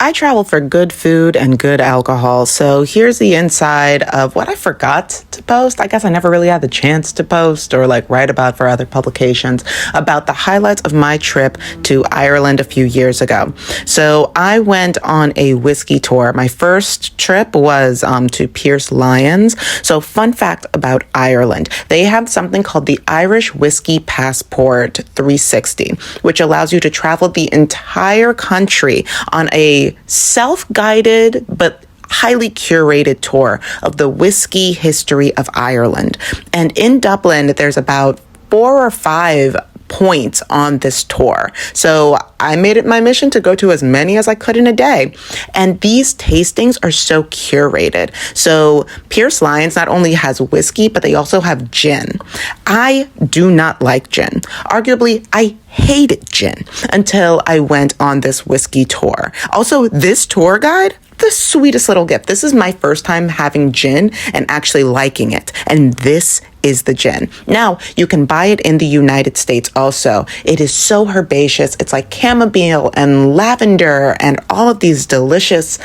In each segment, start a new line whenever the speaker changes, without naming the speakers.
I travel for good food and good alcohol, so here's the inside of what I forgot to post. I guess I never really had the chance to post or write about for other publications about the highlights of my trip to Ireland a few years ago. So I went on a whiskey tour. My first trip was to Pierce Lyons. So fun fact about Ireland, they have something called the Irish Whiskey Passport 360, which allows you to travel the entire country on a self-guided but highly curated tour of the whiskey history of Ireland. And in Dublin, there's about 4 or 5 points on this tour. So I made it my mission to go to as many as I could in a day. And these tastings are so curated. So Pierce Lyons not only has whiskey, but they also have gin. I do not like gin. Arguably, I hated gin until I went on this whiskey tour. Also, this tour guide, the sweetest little gift. This is my first time having gin and actually liking it. And this is the gin. Now, you can buy it in the United States also. It is so herbaceous. It's like chamomile and lavender and all of these delicious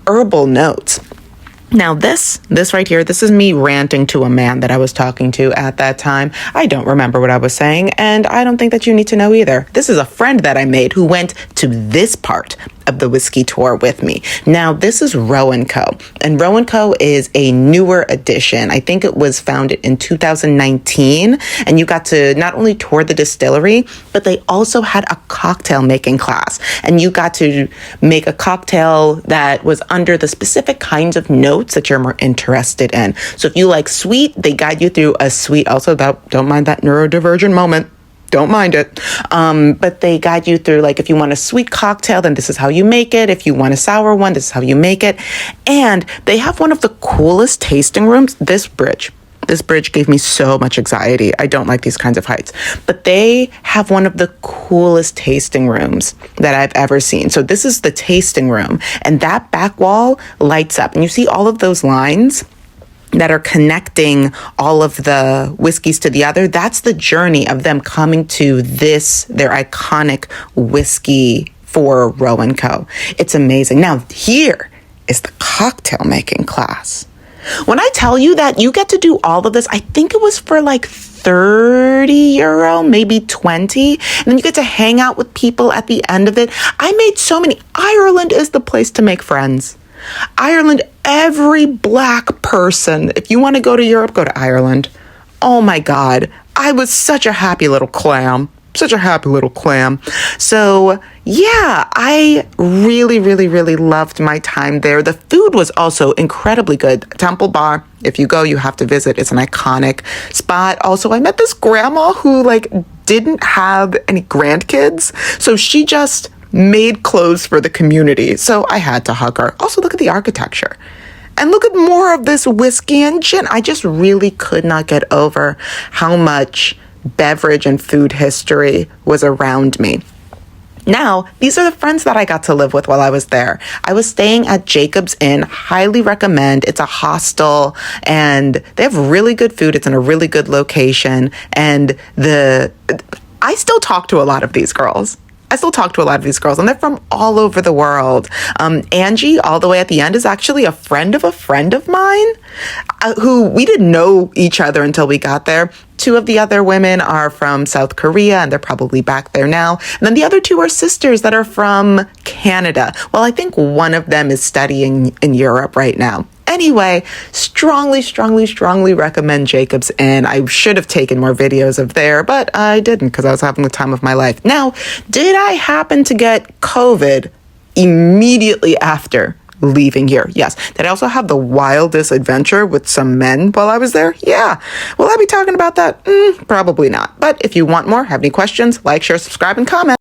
herbal notes. Now, this right here, this is me ranting to a man that I was talking to at that time. I don't remember what I was saying, and I don't think that you need to know either. This is a friend that I made who went to this part of the whiskey tour with me. Now, this is Roe & Co. And Roe & Co. is a newer addition. I think it was founded in 2019. And you got to not only tour the distillery, but they also had a cocktail making class. And you got to make a cocktail that was under the specific kinds of notes that you're more interested in. So if you like sweet, they guide you through a sweet. Also, don't mind that neurodivergent moment. Don't mind it. But they guide you through, if you want a sweet cocktail, then this is how you make it. If you want a sour one, this is how you make it. And they have one of the coolest tasting rooms. This bridge gave me so much anxiety. I don't like these kinds of heights. But they have one of the coolest tasting rooms that I've ever seen. So this is the tasting room. And that back wall lights up. And you see all of those lines that are connecting all of the whiskeys to the other. That's the journey of them coming to this, their iconic whiskey for Roe & Co. It's amazing. Now, here is the cocktail making class. When I tell you that you get to do all of this, I think it was for €30, maybe 20. And then you get to hang out with people at the end of it. I made so many. Ireland is the place to make friends. Ireland, every black person, if you want to go to Europe, go to Ireland. Oh my God, I was such a happy little clam. So yeah, I really, really, really loved my time there. The food was also incredibly good. Temple Bar, if you go, you have to visit. It's an iconic spot. Also, I met this grandma who didn't have any grandkids. So she just made clothes for the community. So I had to hug her. Also, look at the architecture. And look at more of this whiskey and gin. I just really could not get over how much beverage and food history was around me. Now, these are the friends that I got to live with while I was there. I was staying at Jacob's Inn. Highly recommend. It's a hostel and they have really good food. It's in a really good location. And I still talk to a lot of these girls. And they're from all over the world. Angie, all the way at the end, is actually a friend of mine who we didn't know each other until we got there. 2 of the other women are from South Korea, and they're probably back there now. And then the other 2 are sisters that are from Canada. Well, I think one of them is studying in Europe right now. Anyway, strongly recommend Jacob's Inn. I should have taken more videos of there, but I didn't because I was having the time of my life. Now, did I happen to get COVID immediately after leaving here? Yes. Did I also have the wildest adventure with some men while I was there? Yeah. Will I be talking about that? Probably not. But if you want more, have any questions, like, share, subscribe, and comment.